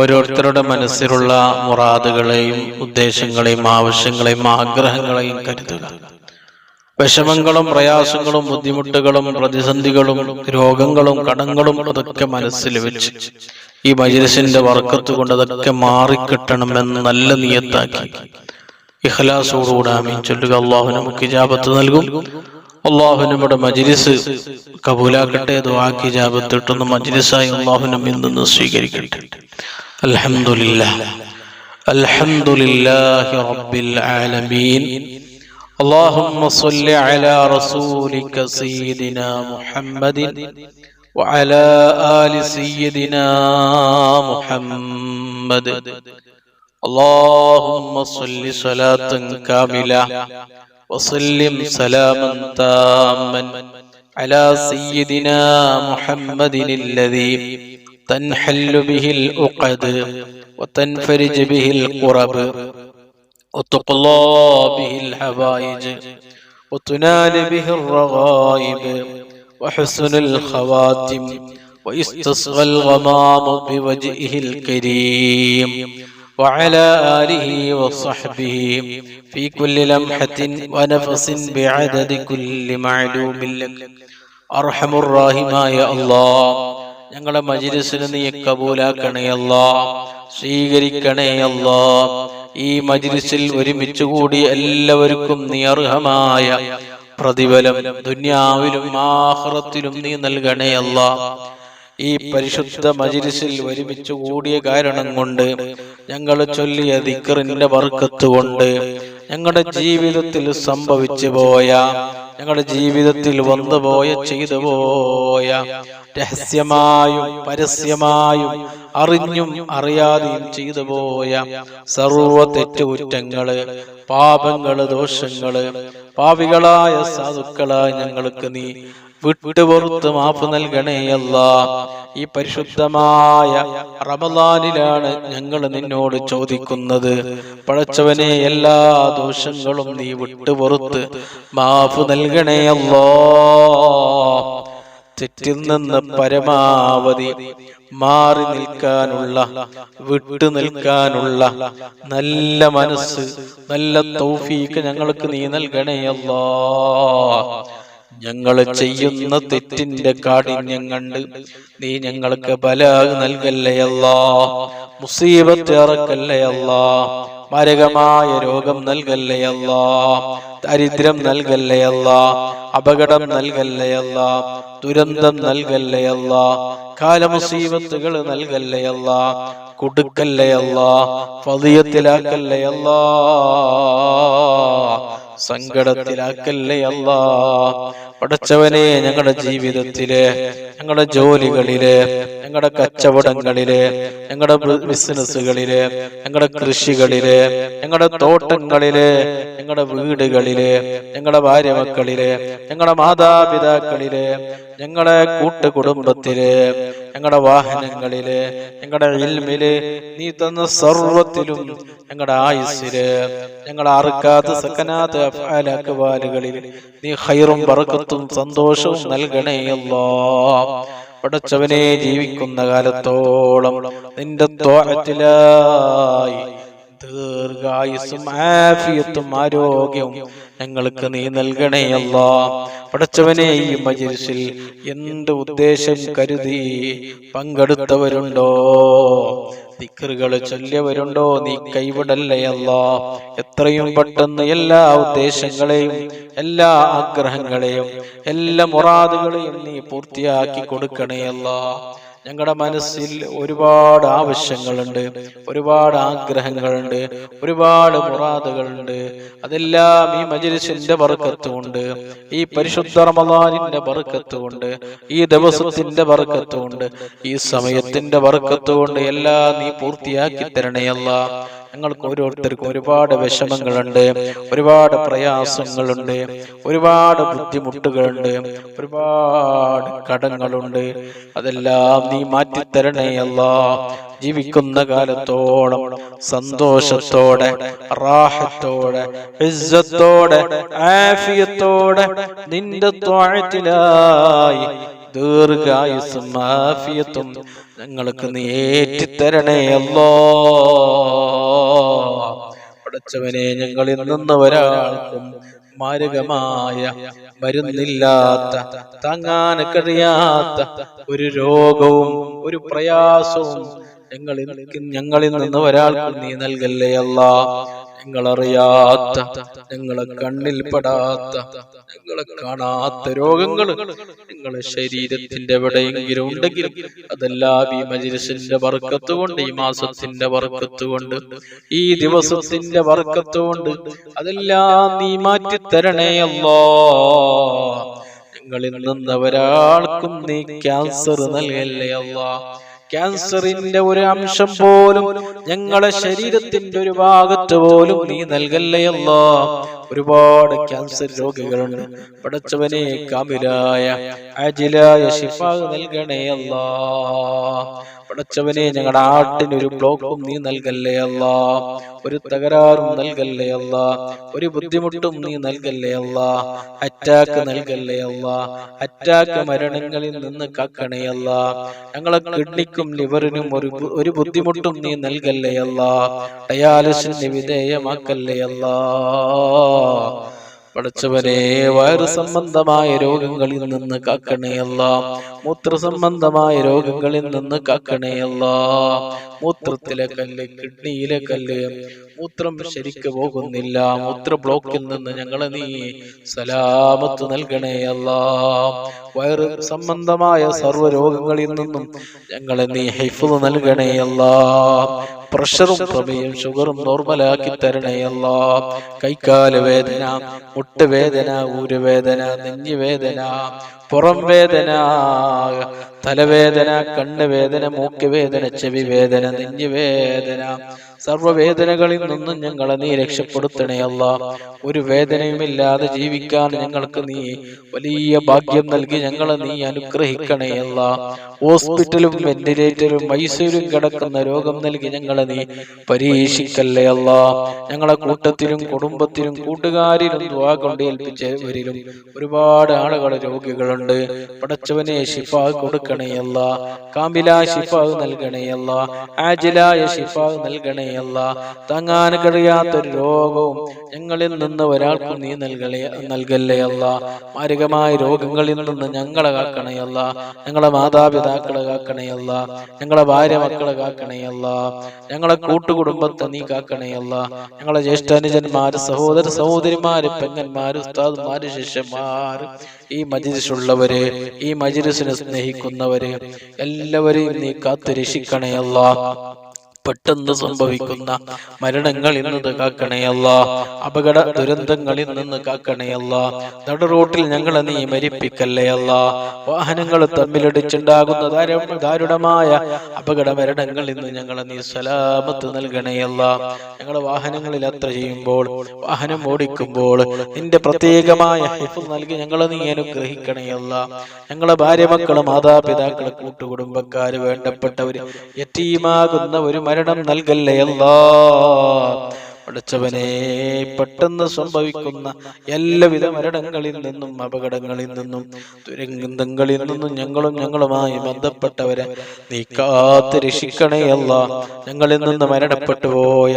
ഓരോരുത്തരുടെ മനസ്സിലുള്ള മുറാദുകളെയും ഉദ്ദേശങ്ങളെയും ആവശ്യങ്ങളെയും ആഗ്രഹങ്ങളെയും കരുതുക. വിഷമങ്ങളും പ്രയാസങ്ങളും ബുദ്ധിമുട്ടുകളും പ്രതിസന്ധികളും രോഗങ്ങളും കടങ്ങളും അതൊക്കെ മനസ്സിൽ വെച്ച് ഈ മജ്‌ലിസിന്റെ ബർക്കത്ത് കൊണ്ട് അതൊക്കെ മാറിക്കിട്ടണമെന്ന് നല്ല നിയത്താക്കി ഇഖ്ലാസോടുകൂടി ആമീൻ ചൊല്ലുക. അല്ലാഹു നമുക്ക് ഇജാബത്ത് നൽകും. അല്ലാഹു നമ്മുടെ മജ്‌ലിസ് കബൂലാക്കട്ടെ. ദുആക്ക് ഇജാബത്ത് കിട്ടുന്ന മജ്‌ലിസായി അല്ലാഹു നമ്മിൽ നിന്ന് സ്വീകരിക്കട്ടെ. അൽഹംദുലില്ലാഹ് അൽഹംദുലില്ലാഹി റബ്ബിൽ ആലമീൻ. اللهم صل على رسولك سيدنا محمد وعلى آل سيدنا محمد. اللهم صل صلاة كاملة وسلم سلاما تاما على سيدنا محمد الذي تنحل به العقد وتنفرج به الكرب وتقضى به الحوائج وتنال به الرغائب وحسن الخواتم ويستسقى الغمام بوجهه الكريم وعلى آله وصحبه في كل لمحة ونفس بعدد كل معلوم لك. أرحم الراحمين يا الله, ഞങ്ങളുടെ മജ്‌ലിസിനെ നീ കബൂലാക്കണേ അല്ലാ, സ്വീകരിക്കണേ അല്ലാ. ഈ മജ്‌ലിസിൽ ഒരുമിച്ച് കൂടി എല്ലാവർക്കും നീ അർഹമായ പ്രതിഫലം ദുനിയാവിലും ആഖിറത്തിലും നീ നൽകണേ അല്ലാ. ഈ പരിശുദ്ധ മജ്‌ലിസിൽ ഒരുമിച്ച് കൂടിയ കാരണം കൊണ്ട്, ഞങ്ങൾ ചൊല്ലിയ ദിക്റിന്റെ ബർക്കത്ത് കൊണ്ട്, ഞങ്ങളുടെ ജീവിതത്തിൽ സംഭവിച്ചു പോയ, ഞങ്ങളുടെ ജീവിതത്തിൽ വന്നുപോയ ചെയ്തു പോയ രഹസ്യമായും പരസ്യമായും അറിഞ്ഞും അറിയാതെയും ചെയ്തു പോയ സർവ്വ തെറ്റുകുറ്റങ്ങള്, പാപങ്ങള്, ദോഷങ്ങള്, പാപികളായ സാധുക്കളായ ഞങ്ങൾക്ക് നീ വിട്ടുപുറത്ത് മാപ്പ് നൽകണേ അല്ലാ. ഈ പരിശുദ്ധമായ റമളാനിലാണ് ഞങ്ങൾ നിന്നോട് ചോദിക്കുന്നത്. പടച്ചവനെ, എല്ലാ ദോഷങ്ങളും നീ വിട്ടുപുറത്ത് മാപ്പ് നൽകണേ അല്ലാ. തെറ്റിൽ നിന്ന് പരമാവധി മാറി നിൽക്കാനുള്ള, വിട്ടു നിൽക്കാനുള്ള നല്ല മനസ്സ്, നല്ല തൗഫീഖ് ഞങ്ങൾക്ക് നീ നൽകണേ അല്ലാ. ഞങ്ങൾ ചെയ്യുന്ന തെറ്റിന്റെ കാഠിന്യം കണ്ട് നീ ഞങ്ങൾക്ക് ബലാ നൽകല്ലേ അല്ലാ, മുസീബത്ത് ഇറക്കല്ലേ അല്ലാ, മാരകമായ രോഗം നൽകല്ലേ അല്ലാ, ദരിദ്രം നൽകല്ലേ അല്ലാ, അപകടം നൽകല്ലേ അല്ലാ, ദുരന്തം നൽകല്ലേ അല്ലാ, കാലമുസീബത്തുകൾ നൽകല്ലേ അല്ലാ, കൊടുക്കല്ലേ അല്ലാ, ഫളിയത്തിലാക്കല്ലേ അല്ലാ, സങ്കടത്തിലാക്കല്ലേ അല്ലാ. പടച്ചവനെ, ഞങ്ങളുടെ ജീവിതത്തിലെ, ഞങ്ങളുടെ ജോലികളിലെ, ഞങ്ങളുടെ കച്ചവടങ്ങളിലെ, ഞങ്ങളുടെ ബിസിനസ്സുകളിലെ, ഞങ്ങളുടെ കൃഷികളിലെ, ഞങ്ങളുടെ തോട്ടങ്ങളിലെ, ഞങ്ങളുടെ വീടുകളിലെ, ഞങ്ങളുടെ ഭാര്യ മക്കളിലെ, ഞങ്ങളുടെ മാതാപിതാക്കളിലെ, ഞങ്ങളുടെ കൂട്ടുകുടുംബത്തിലെ, ഞങ്ങളുടെ വാഹനങ്ങളിലെ, ഞങ്ങളുടെ ഇൽമില്, നീ തന്ന സർവത്തിലും, ഞങ്ങളുടെ ആയുസ്സില്, ഞങ്ങളുടെ അർക്കാത്ത് സക്കനാത്ത് അഫ്ആലാക്ക് വാലുകളിൽ നീ ഖൈറും ബറക്കത്തും സന്തോഷവും നൽകണേ അല്ലാ. പടച്ചവനെ, ജീവിക്കുന്ന കാലത്തോളം നിന്റെ ത്വഅത്തിലായി ദീർഘായുസ്സും ആഫിയത്തും ആരോഗ്യവും ഞങ്ങൾക്ക് നീ നൽകണേ അല്ലാ. പടച്ചവനെ, ഈ മജ്‌ലിസിൽ എന്ത് ഉദ്ദേശം കരുതി പങ്കെടുത്തവരുണ്ടോ, ദിക്റുകൾ ചൊല്ലിയവരുണ്ടോ, നീ കൈവിടല്ലേ അല്ലാ. എത്രയും പെട്ടെന്ന് എല്ലാ ഉദ്ദേശങ്ങളെയും, എല്ലാ ആഗ്രഹങ്ങളെയും, എല്ലാ മുറാദുകളെയും നീ പൂർത്തിയാക്കി കൊടുക്കണേ അല്ലാ. ഞങ്ങളുടെ മനസ്സിൽ ഒരുപാട് ആവശ്യങ്ങളുണ്ട്, ഒരുപാട് ആഗ്രഹങ്ങളുണ്ട്, ഒരുപാട് മുറാദുകളുണ്ട്. അതെല്ലാം ഈ മജ്‌ലിസിന്റെ ബർക്കത്ത് കൊണ്ട്, ഈ പരിശുദ്ധ റമളാനിന്റെ ബർക്കത്ത് കൊണ്ട്, ഈ ദിവസത്തിന്റെ ബർക്കത്ത് കൊണ്ട്, ഈ സമയത്തിന്റെ ബർക്കത്ത് കൊണ്ട് എല്ലാം നീ പൂർത്തിയാക്കി തരണേ അല്ലാ. ഞങ്ങൾക്ക് ഓരോരുത്തർക്കും ഒരുപാട് വിഷമങ്ങളുണ്ട്, ഒരുപാട് പ്രയാസങ്ങളുണ്ട്, ഒരുപാട് ബുദ്ധിമുട്ടുകളുണ്ട്, ഒരുപാട് കടങ്ങളുണ്ട്. അതെല്ലാം നീ മാറ്റിത്തരണേ അല്ലാ. ജീവിക്കുന്ന കാലത്തോളം സന്തോഷത്തോടെ, റാഹത്തോടെ, ഇസ്സത്തോടെ, ആഫിയത്തോടെ നിന്റെ ത്വഅത്തിലായി ദീർഘായുസ്സും ആഫിയത്തും ഞങ്ങൾക്ക് നീ ഏറ്റിത്തരണേ അല്ലാ. പടച്ചവനെ, ഞങ്ങളിൽ നിന്ന് ഒരാൾക്കും മാരകമായ മരുന്നില്ലാത്ത, താങ്ങാൻ കഴിയാത്ത ഒരു രോഗവും ഒരു പ്രയാസവും ഞങ്ങളിൽ നിന്ന് ഒരാൾക്കും നീ നൽകല്ലേ അല്ലാ. ഞങ്ങളറിയാത്ത, ഞങ്ങളെ കണ്ണിൽ പെടാത്ത, ഞങ്ങളെ കാണാത്ത രോഗങ്ങൾ നിങ്ങളെ ശരീരത്തിന്റെ എവിടെയെങ്കിലും ഉണ്ടെങ്കിലും അതെല്ലാം ഈ മജ്‌ലിസിന്റെ ബർക്കത്ത് കൊണ്ട്, ഈ മാസത്തിന്റെ ബർക്കത്ത് കൊണ്ട്, ഈ ദിവസത്തിന്റെ ബർക്കത്ത് കൊണ്ട് അതെല്ലാം നീ മാറ്റിത്തരണേ അല്ലാ. ഞങ്ങളിൽ നിന്ന് ഒരാൾക്കും നീ ക്യാൻസർ നൽകല്ലേ അല്ലാ. ക്യാൻസറിന്റെ ഒരു അംശം പോലും ഞങ്ങളെ ശരീരത്തിന്റെ ഒരു ഭാഗത്ത് പോലും നീ നൽകല്ലേ അല്ലാ. ഒരുപാട് ക്യാൻസർ രോഗികളുണ്ട്. പടച്ചവനെ, കാമിലായ ആജിലായ ശിഫ നൽകണേ അല്ലാ. പടച്ചവനെ, ഞങ്ങളുടെ ആട്ടിനൊരു ബ്ലോക്കും നീ നൽകല്ലേ അല്ലാ. ഒരു തകരാറും നൽകല്ലേ അല്ലാ. ഒരു ബുദ്ധിമുട്ടും നീ നൽകല്ലേ അല്ലാ. അറ്റാക്ക് നൽകല്ലേ അല്ലാ. അറ്റാക്ക് മരണങ്ങളിൽ നിന്ന് കാക്കണേ അല്ലാ. ഞങ്ങളെ കിഡ്നിക്കും ലിവറിനും ഒരു ബുദ്ധിമുട്ടും നീ നൽകല്ലേ അല്ലാ. ഡയാലിസിന് വിധേയമാക്കല്ലേ അല്ലാ. പടച്ചവനെ, വയറു സംബന്ധമായ രോഗങ്ങളിൽ നിന്ന് കാക്കണേ അല്ലാ. മൂത്ര സംബന്ധമായ രോഗങ്ങളിൽ നിന്ന് കാക്കണേ അല്ലാ. മൂത്രത്തിലെ കല്ല്, കിഡ്നിയിലെ കല്ല്, മൂത്രം ശരിക്ക് പോകുന്നില്ല, മൂത്ര ബ്ലോക്കിൽ നിന്ന് ഞങ്ങളെ നീ സലാമത്ത് നൽകണേ അല്ലാ. വയറ് സംബന്ധമായ സർവ്വ രോഗങ്ങളിൽ നിന്നും ഞങ്ങളെ നീ ഹിഫ്ള് നൽകണേ അല്ലാ. പ്രഷറും പ്രമേയം ഷുഗറും നോർമലാക്കി തരണേ അല്ലാ. കൈക്കാല് വേദന, മുട്ടുവേദന, ഊരുവേദന, നെഞ്ഞുവേദന, പുറം വേദന, തലവേദന, കണ്ണുവേദന, മൂക്കുവേദന, ചെവി വേദന, നെഞ്ഞുവേദന, സർവ്വവേദനകളിൽ നിന്നും ഞങ്ങളെ നീ രക്ഷപ്പെടുത്തണേ അല്ലാ. ഒരു വേദനയുമില്ലാതെ ജീവിക്കാൻ ഞങ്ങൾക്ക് നീ വലിയ ഭാഗ്യം നൽകി ഞങ്ങളെ നീ അനുഗ്രഹിക്കണേ അല്ലാ. ഹോസ്പിറ്റലും വെന്റിലേറ്ററും ഐസിയുലും കിടക്കുന്ന രോഗം നൽകി ഞങ്ങളെ നീ പരീക്ഷിക്കല്ലേ അല്ലാ. ഞങ്ങളെ കൂട്ടത്തിലും കുടുംബത്തിലും കൂട്ടുകാരിലും ദുആ കൊണ്ട് ഏൽപ്പിച്ചവരിലും ഒരുപാട് ആളുകൾ രോഗികളുണ്ട്. പടച്ചവനെ, ശിഫ കൊടുക്കണേ അല്ലാ. കാമില ശിഫ നൽകണേ അല്ലാ. ആജിലായ ശിഫ നൽകണേ അല്ലാ. താങ്ങാൻ കഴിയാത്തൊരു രോഗവും ഞങ്ങളിൽ നിന്ന് ഒരാൾക്കും നീ നൽകല്ലേ അല്ലാ. മാരകമായ രോഗങ്ങളിൽ നിന്ന് ഞങ്ങളെ കാക്കണേ അല്ലാ. ഞങ്ങളെ മാതാപിതാക്കളെ കാക്കണേ അല്ലാ. ഞങ്ങളെ ഭാര്യ മക്കളെ കാക്കണേ അല്ലാ. ഞങ്ങളെ കൂട്ടുകുടുംബത്തെ നീ കാക്കണേ അല്ലാ. ഞങ്ങളെ ജ്യേഷ്ഠാനുജന്മാര്, സഹോദര സഹോദരിമാര്, പെങ്ങന്മാര്, ഉസ്താദ്മാര്, ശിഷ്യന്മാര്, ഈ മജ്‌ലിസുള്ളവര്, ഈ മജ്‌ലിസിനെ സ്നേഹിക്കുന്നവര് എല്ലാവരെയും നീ കാത്തു രക്ഷിക്കണേ അല്ലാ. പെട്ടെന്ന് സംഭവിക്കുന്ന മരണങ്ങളിൽ നിന്ന് കാക്കണേ അല്ലാ. അപകട ദുരന്തങ്ങളിൽ നിന്ന് കാക്കണേ അല്ലാ. നട റോട്ടിൽ ഞങ്ങളെ നീ മരിപ്പിക്കല്ലേ അല്ലാ. വാഹനങ്ങൾ തമ്മിലടിച്ചുണ്ടാകുന്ന ദാരുണമായ അപകട മരണങ്ങളിൽ നിന്ന് ഞങ്ങളെ നീ സലാമത്ത് നൽകണേ അല്ലാ. ഞങ്ങളെ വാഹനങ്ങളിൽ യാത്ര ചെയ്യുമ്പോൾ, വാഹനം ഓടിക്കുമ്പോൾ നിന്റെ പ്രത്യേകമായ ഹിഫ്ള് നൽകി ഞങ്ങളെ നീ അനുഗ്രഹിക്കണേ അല്ലാ. ഞങ്ങളെ ഭാര്യ മക്കള്, മാതാപിതാക്കള്, കൂട്ടുകുടുംബക്കാര്, വേണ്ടപ്പെട്ടവര്, യതീമാകുന്ന ഒരു മരണം നൽകല്ലേ അല്ലാ. പടച്ചവനെ, പെട്ടെന്ന് സംഭവിക്കുന്ന എല്ലാവിധ മരണങ്ങളിൽ നിന്നും അപകടങ്ങളിൽ നിന്നും ദുരന്തങ്ങളിൽ നിന്നും ഞങ്ങളുമായി ബന്ധപ്പെട്ടവരെ നീ കാത്ത് രക്ഷിക്കണേ അല്ലാ. ഞങ്ങളിൽ നിന്ന് മരണപ്പെട്ടു പോയ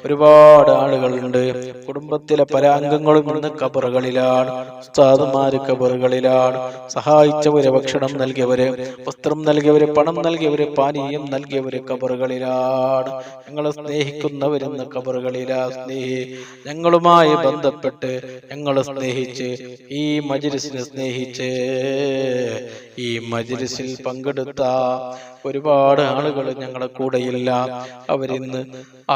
ഒരുപാട് ആളുകളുണ്ട്. കുടുംബത്തിലെ പല അംഗങ്ങളും ഇന്ന് ഖബറുകളിലാണ്. ഉസ്താദുമാര് ഖബറുകളിലാണ്. സഹായിച്ചവര്, ഭക്ഷണം നൽകിയവര്, വസ്ത്രം നൽകിയവര്, പണം നൽകിയവര്, പാനീയം നൽകിയവര് ഖബറുകളിലാണ്. ഞങ്ങളെ സ്നേഹിക്കുന്നവരെന്ന് ഖബറുകളിലാണ്. ഞങ്ങളുമായി ബന്ധപ്പെട്ട് ഞങ്ങളെ സ്നേഹിച്ച്, ഈ മജ്‌ലിസിനെ സ്നേഹിച്ച്, ഈ മജ്‌ലിസിൽ പങ്കെടുത്ത ഒരുപാട് ആളുകൾ ഞങ്ങളുടെ കൂടെയില്ല. അവരിന്ന്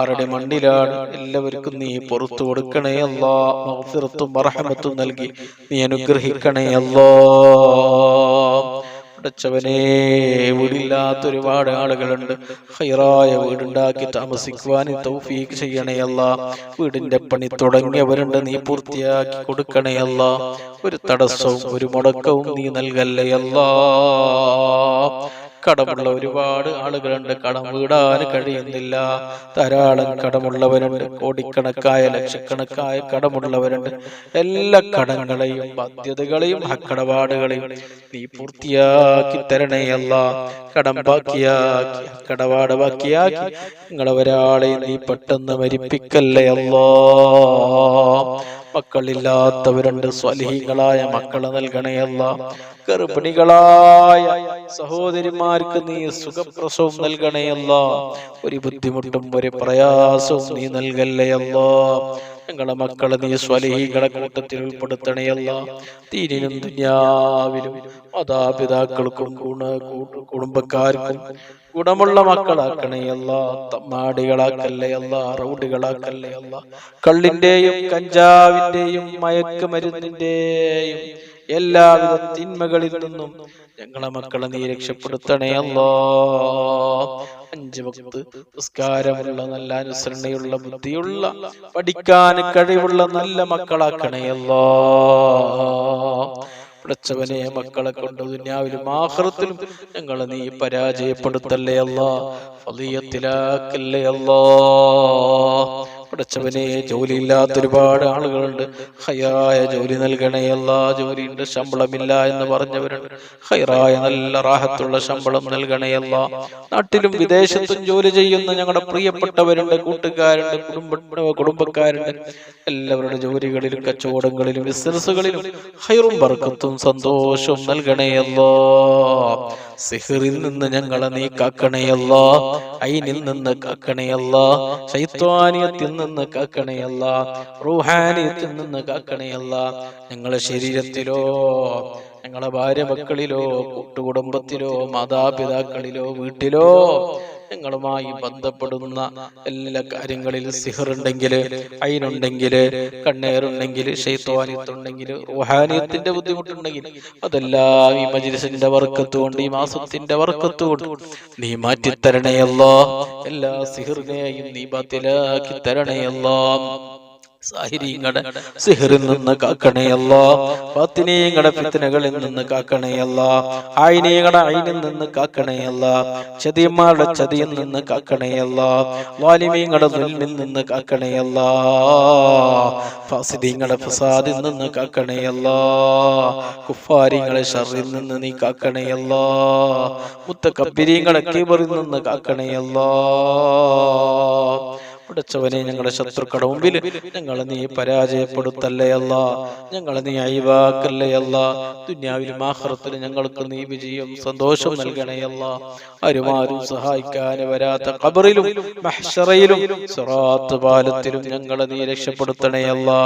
ആരുടെ മണ്ണിലാണ്. എല്ലാവർക്കും നീ പുറത്തു കൊടുക്കണേ അല്ലാ. മഗ്ഫിറത്തും റഹ്മത്തും നൽകി നീ അനുഗ്രഹിക്കണേ അല്ലാ. പടച്ചവനെ, വീടില്ലാത്ത ഒരുപാട് ആളുകളുണ്ട്. ഖൈറായ വീടുണ്ടാക്കി താമസിക്കുവാൻ തൗഫീഖ് ചെയ്യണേ അല്ലാ. വീടിന്റെ പണി തുടങ്ങിയവരുണ്ട്, നീ പൂർത്തിയാക്കി കൊടുക്കണേ അല്ലാ. ഒരു തടസ്സവും ഒരു മുടക്കവും നീ നൽകല്ലേ അല്ലാ. കടമുള്ള ഒരുപാട് ആളുകളുണ്ട്, കടം വീടാൻ കഴിയുന്നില്ല. ധാരാളം കടമുള്ളവരുണ്ട്, കോടിക്കണക്കായ ലക്ഷക്കണക്കായ കടമുള്ളവരുണ്ട്. എല്ലാ കടങ്ങളെയും ബാധ്യതകളെയും കടപാടുകളെയും നീ പൂർത്തിയാക്കി തരണേ അല്ലാ. കടം ബാക്കിയാക്കി കടപാട് ബാക്കിയാക്കി നിങ്ങളെ ഒരാളെ നീ പെട്ടെന്ന് മരിപ്പിക്കല്ലേ അല്ലാ. മക്കളില്ലാത്തവരുണ്ട്, സ്വലിഹികളായ മക്കളെ നൽകണേ അല്ലാ. ഗർഭിണികളായ സഹോദരിമാർക്ക് നീ സുഖപ്രസവം നൽകണേ അല്ലാ. ഒരു ബുദ്ധിമുട്ടും ഒരു പ്രയാസവും നീ നൽകല്ലേ അല്ലാ. ഞങ്ങളെ മക്കളെ നീ സ്വലിഹികളെ കൂട്ടത്തിൽ ഉൾപ്പെടുത്തണേ അല്ലാ. ദീനിനും ദുനിയാവിലും മാതാപിതാക്കൾക്കും കുടുംബക്കാർക്കും ഗുണമുള്ള മക്കളാക്കണേ അല്ലാ. തമ്മാടികളാക്കല്ലേ അല്ലാ, റൗഡികളാക്കല്ലേ അല്ലാ. കള്ളിന്റെയും കഞ്ചാവിന്റെയും മയക്കുമരുന്നിന്റെയും എല്ലാവിധ തിന്മകളിൽ നിന്നും ഞങ്ങളെ മക്കളെ നീ രക്ഷപ്പെടുത്തണേ അല്ലാ. 5 വക്ത് നിസ്കാരമുള്ള, നല്ല അനുസരണയുള്ള, ബുദ്ധിയുള്ള, പഠിക്കാൻ കഴിവുള്ള നല്ല മക്കളാക്കണേ അല്ലാ. പടച്ചവനെ, മക്കളെ കൊണ്ട് ദുനിയാവിലും ആഖിറത്തിലും ഞങ്ങളെ നീ പരാജയപ്പെടുത്തല്ലേ അല്ലാ. ഫളിയത്തിലാക്കല്ലേ അല്ലാ. പടച്ചവനെ, ജോലിയില്ലാത്ത ഒരുപാട് ആളുകളുണ്ട്, ഹൈറായ ജോലി നൽകണേ അല്ലാ. ജോലിയുണ്ട്, ശമ്പളമില്ല എന്ന് പറഞ്ഞവരുണ്ട്, ഹൈറായ നല്ല റാഹത്തുള്ള ശമ്പളം നൽകണേ അല്ലാ. നാട്ടിലും വിദേശത്തും ജോലി ചെയ്യുന്ന ഞങ്ങളുടെ പ്രിയപ്പെട്ടവരുണ്ട്, കൂട്ടുകാരുണ്ട്, കുടുംബക്കാരുണ്ട്. എല്ലാവരുടെ ജോലികളിലും കച്ചവടങ്ങളിലും ബിസിനസ്സുകളിലും ഹൈറും ബർക്കത്തും സന്തോഷവും നൽകണേ അല്ലാ. സിഹ്റിൽ നിന്ന് ഞങ്ങളെ നീ കാക്കണേ അല്ലാ. ഐനിൽ നിന്ന് കാക്കണേ അല്ലാ. ശൈത്വാനിയത്തിൽ നിന്ന് കാക്കണേ അല്ലാ. റൂഹാനിയത്തിൽ നിന്ന് കാക്കണേ അല്ലാ. ഞങ്ങളെ ശരീരത്തിലോ, ഞങ്ങളെ ഭാര്യ മക്കളിലോ, കൂട്ടുകുടുംബത്തിലോ, മാതാപിതാക്കളിലോ, വീട്ടിലോ ഞങ്ങളുമായി ബന്ധപ്പെടുന്ന എല്ലാ കാര്യങ്ങളിലും സിഹറുണ്ടെങ്കിൽ, ഐനുണ്ടെങ്കിൽ, കണ്ണേറുണ്ടെങ്കിൽ, ശൈത്വാനിയത്തുണ്ടെങ്കിൽ, റൂഹാനിയത്തിന്റെ ബുദ്ധിമുട്ടുണ്ടെങ്കിൽ അതെല്ലാം ഈ മജ്‌ലിസിന്റെ ബർക്കത്ത് കൊണ്ട്, ഈ മാസത്തിന്റെ ബർക്കത്ത് കൊണ്ട് നീ മാറ്റിത്തരണേ അല്ലാ. എല്ലാ സിഹറിനെയും നീ ബാത്തിലാക്കി തരണേ അല്ലാ. സാഹിരീങ്ങളുടെ സിഹറിൽ നിന്ന് കാക്കണേ അല്ലാ. ബാത്തിനീങ്ങളുടെ ഫിത്നകളിൽ നിന്ന് കാക്കണേ അല്ലാ. ആയിനീങ്ങളുടെ ഐനിൽ നിന്ന് കാക്കണേ അല്ലാ. ചതിയന്മാരുടെ ചതിയിൽ നിന്ന് കാക്കണേ അല്ലാ. വാലിമീങ്ങളുടെ ദുൽമിൽ നിന്ന് കാക്കണേ അല്ലാ. ഫാസിദീങ്ങളുടെ ഫസാദിൽ നിന്ന് കാക്കണേ അല്ലാ. കുഫാരിങ്ങളെ ഷർറിൽ നിന്ന് നീ കാക്കണേ അല്ലാ. മുത്തകബ്ബിരീങ്ങളുടെ കിബറിൽ നിന്ന് കാക്കണേ അല്ലാ. പടച്ചവനെ, ഞങ്ങളുടെ ശത്രുക്കളുടെ മുമ്പിൽ ഞങ്ങളെ നീ പരാജയപ്പെടുത്തല്ലേ അല്ലാ. ഞങ്ങളെ നീ അഴിവാക്കല്ലേ അല്ലാ. ദുനിയാവിലും ആഖിറത്തിലും ഞങ്ങൾക്ക് നീ വിജയം സന്തോഷം നൽകണേ അല്ലാ. ആരും സഹായിക്കാൻ വരാത്ത ഖബറിലും മഹ്ശറയിലും സിറാത്ത് പാലത്തിലും ഞങ്ങളെ നീ രക്ഷപ്പെടുത്തണേ അല്ലാ.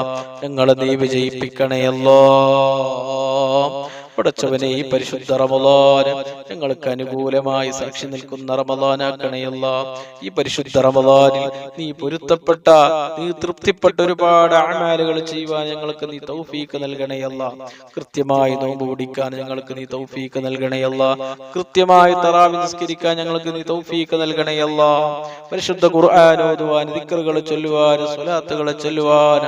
ഞങ്ങളെ നീ വിജയിപ്പിക്കണേ അല്ലാ. പടച്ചവനെ, ഈ പരിശുദ്ധ റമളാൻ ഞങ്ങൾക്ക് അനുകൂലമായി സാക്ഷി നിൽക്കുന്ന റമളാനാക്കണേ അല്ലാ. ഈ പരിശുദ്ധ റമളാനിൽ നീ പൊരുത്തപ്പെട്ട, നീ തൃപ്തിപ്പെട്ട ഒരുപാട് അഅമാലുകൾ ചെയ്യുവാൻ ഞങ്ങൾക്ക് നീ തൗഫീഖ് നൽകണേ അല്ലാ. കൃത്യമായി നോമ്പ് പിടിക്കാൻ ഞങ്ങൾക്ക് നീ തൗഫീഖ് നൽകണേ അല്ലാ. കൃത്യമായി തറാവി നിസ്കരിക്കാൻ ഞങ്ങൾക്ക് നീ തൗഫീഖ് നൽകണേ അല്ലാ. പരിശുദ്ധ ഖുർആൻ ഓതുവാൻ, ദിക്റുകൾ ചൊല്ലുവാൻ, സ്വലാത്തുകൾ ചൊല്ലുവാൻ,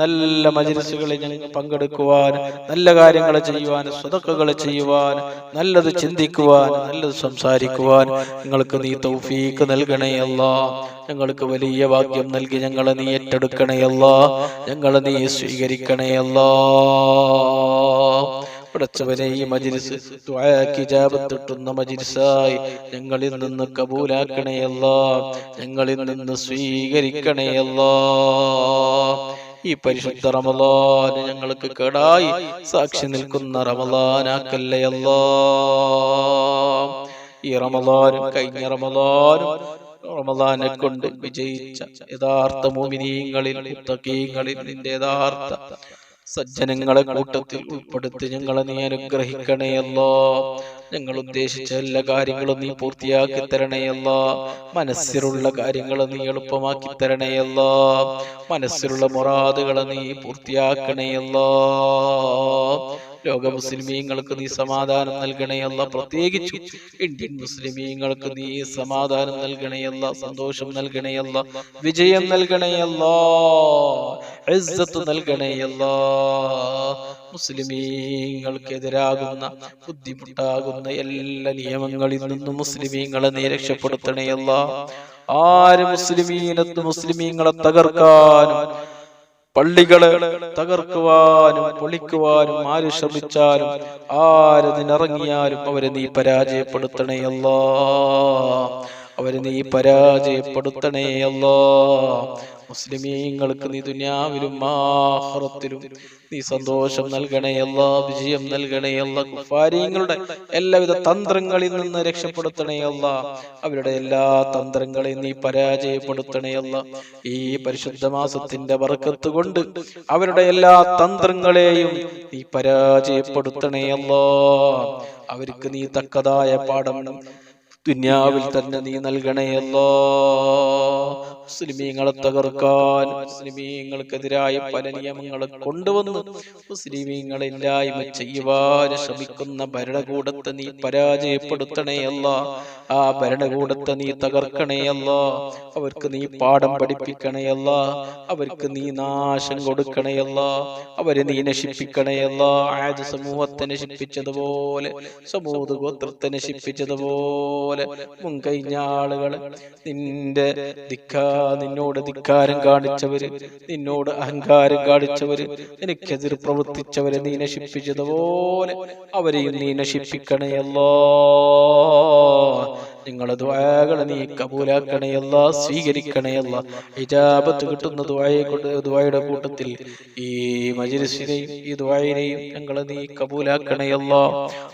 നല്ല മജ്‌ലിസുകളിൽ ഞങ്ങൾ പങ്കെടുക്കുവാൻ, നല്ല കാര്യങ്ങൾ ചെയ്യുവാൻ, സദഖകൾ ചെയ്യുവാൻ, നല്ലത് ചിന്തിക്കുവാൻ, നല്ലത് സംസാരിക്കുവാൻ ഞങ്ങൾക്ക് നീ തൗഫീഖ് നൽകണേ അല്ലാ. ഞങ്ങൾക്ക് വലിയ ഭാഗ്യം നൽകി ഞങ്ങളെ നീ ഏറ്റെടുക്കണേ അല്ലാ. ഞങ്ങളെ നീ സ്വീകരിക്കണേ അല്ലാ. പടച്ചവനെ, ഈ മജ്‌ലിസ് ദുആക്ക് ഇജാബത്ത് കിട്ടുന്ന മജ്‌ലിസായി ഞങ്ങളിൽ നിന്ന് കബൂലാക്കണേ അല്ലാ. ഞങ്ങളിൽ നിന്ന് സ്വീകരിക്കണേ അല്ലാ. ഈ പരിശുദ്ധ റമളാൻ ഞങ്ങൾക്ക് കേടായി സാക്ഷി നിൽക്കുന്ന റമളാനാക്കല്ലേ അല്ലാ. ഈ റമളാനും കഴിഞ്ഞ റമളാനെ കൊണ്ട് വിജയിച്ച യഥാർത്ഥ മുഅ്മിനീങ്ങളിൽ, മുത്തഖീങ്ങളിൽ, നിന്റെ യഥാർത്ഥ സജ്ജനങ്ങളെ കൂട്ടത്തിൽ ഉൾപ്പെടുത്തി ഞങ്ങളെ നീ അനുഗ്രഹിക്കണേ അല്ലാ. ഞങ്ങൾ ഉദ്ദേശിച്ച എല്ലാ കാര്യങ്ങളും നീ പൂർത്തിയാക്കി തരണേ അല്ലാ. മനസ്സിലുള്ള കാര്യങ്ങൾ നീ എളുപ്പമാക്കി തരണേ അല്ലാ. മനസ്സിലുള്ള മുറാദുകളെ നീ പൂർത്തിയാക്കണേ അല്ലാ. ലോക മുസ്ലിമീങ്ങൾക്ക് നീ സമാധാനം നൽകണേ അല്ല. പ്രത്യേകിച്ച് ഇന്ത്യൻ മുസ്ലിമീങ്ങൾക്ക് നീ സമാധാനം നൽകണേ അല്ല, സന്തോഷം നൽകണേ അല്ല, വിജയം നൽകണേ അല്ല, ഇസ്സത്ത് നൽകണേ അല്ല. മുസ്ലിമീങ്ങൾക്കെതിരാകുന്ന ബുദ്ധിമുട്ടാകുന്ന എല്ലാ നിയമങ്ങളിൽ നിന്നും മുസ്ലിമീങ്ങളെ നീ രക്ഷപ്പെടുത്തണേ അല്ലാ. ആര് മുസ്ലിമീങ്ങളെ തകർക്കാനും പള്ളികളെ തകർക്കുവാനും പൊളിക്കുവാനും ആര് ശ്രമിച്ചാലും ആരതിനിറങ്ങിയാലും അവരെ നീ പരാജയപ്പെടുത്തണേ അല്ലാ. അവരെ നീ പരാജയപ്പെടുത്തണേ അല്ലാ. മുസ്ലിമീങ്ങൾക്ക് നീ ദുനിയാവിലും ആഖിറത്തിലും നീ സന്തോഷം നൽകണേ അല്ലാ, വിജയം നൽകണേ അല്ലാ. കുഫാരിങ്ങളുടെ എല്ലാവിധ തന്ത്രങ്ങളിൽ നിന്ന് രക്ഷപ്പെടുത്തണേ അല്ലാ. അവരുടെ എല്ലാ തന്ത്രങ്ങളെയും നീ പരാജയപ്പെടുത്തണേ അല്ലാ. ഈ പരിശുദ്ധ മാസത്തിന്റെ ബർക്കത്ത് കൊണ്ട് അവരുടെ എല്ലാ തന്ത്രങ്ങളെയും നീ പരാജയപ്പെടുത്തണേ അല്ലാ. അവർക്ക് നീ തക്കതായ പാഠം ദുനിയാവിൽ തന്നെ നീ നൽകണേ അല്ലാ. മുസ്ലിമീങ്ങളെ തകർക്കാൻ മുസ്ലിമീങ്ങൾക്കെതിരായ പല നിയമങ്ങളെ കൊണ്ടുവന്ന് മുസ്ലിമീങ്ങളെ ഇല്ലായ്മ ചെയ്യുവാൻ ശ്രമിക്കുന്ന ഭരണകൂടത്തെ നീ പരാജയപ്പെടുത്തണേ അല്ലാ. ആ ഭരണകൂടത്തെ നീ തകർക്കണേ അല്ലാ. അവർക്ക് നീ പാഠം പഠിപ്പിക്കണേ അല്ലാ. അവർക്ക് നീ നാശം കൊടുക്കണേ അല്ലാ. അവരെ നീ നശിപ്പിക്കണേ അല്ലാ. ആദ് സമൂഹത്തെ നശിപ്പിച്ചതുപോലെ, സമൂദ് ഗോത്രത്തെ നശിപ്പിച്ചതുപോലെ മുൻകഴിഞ്ഞ ആളുകള് നിന്നോട് ധിക്കാരം കാണിച്ചവര്, നിന്നോട് അഹങ്കാരം കാണിച്ചവര്, എനിക്കെതിർ പ്രവർത്തിച്ചവരെ നീ നശിപ്പിച്ചതുപോലെ അവരെയും നീ നശിപ്പിക്കണേ അല്ലാ. നിങ്ങളുടെ ദുആകളെ നീ കബൂലാക്കണേ അല്ലാ, സ്വീകരിക്കണേ അല്ലാ. ഇജാബത്ത് കിട്ടുന്ന ദുആയുടെ കൂട്ടത്തിൽ ഈ മജ്ലിസിനെയും ഈ ദുആയിനെയും ഞങ്ങളെ നീ കബൂലാക്കണേ അല്ലാ.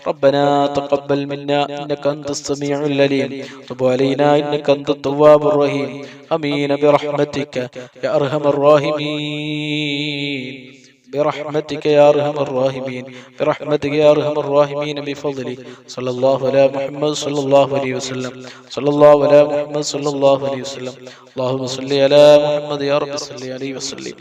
റബ്ബനാ തഖബ്ബൽ മിന്നാ ഇന്നക അൻതസ് സമീഉൽ അലീം തുബ് അലൈനാ ഇന്നക അൻതത് തവ്വാബുർ റഹീം ആമീൻ ബിറഹ്മതിക യാ അർഹമർ റഹീമീൻ. برحمتك يا ارحم الراحمين، برحمتك يا ارحم الراحمين بفضلك. صلى الله على محمد صلى الله عليه وسلم، صلى الله على محمد صلى الله عليه وسلم. اللهم صل على محمد يا رب صل عليه وسلم.